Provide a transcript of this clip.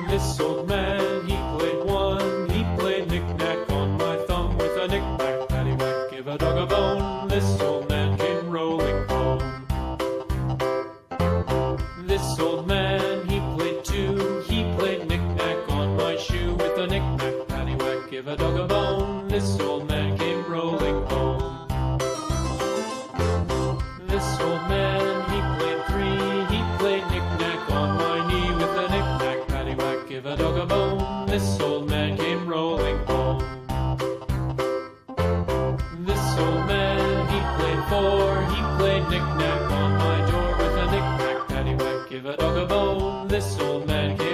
This old man, he played one. He played knick-knack on my thumb with a knick-knack, paddywhack, give a dog a bone. This old man came rolling home. This old man, he played two. He played knick-knack on my shoe with a knick-knack, paddywhack, give a dog a bone. This old man came rolling home. This old man, he played three. He played knick-knack on my knee with a knick-knack, paddywhack, give a dog a bone. This old man came rolling home. This old man, he played four. He played knick-knack on my door with a knick-knack, paddywhack, give a dog a bone. This old man came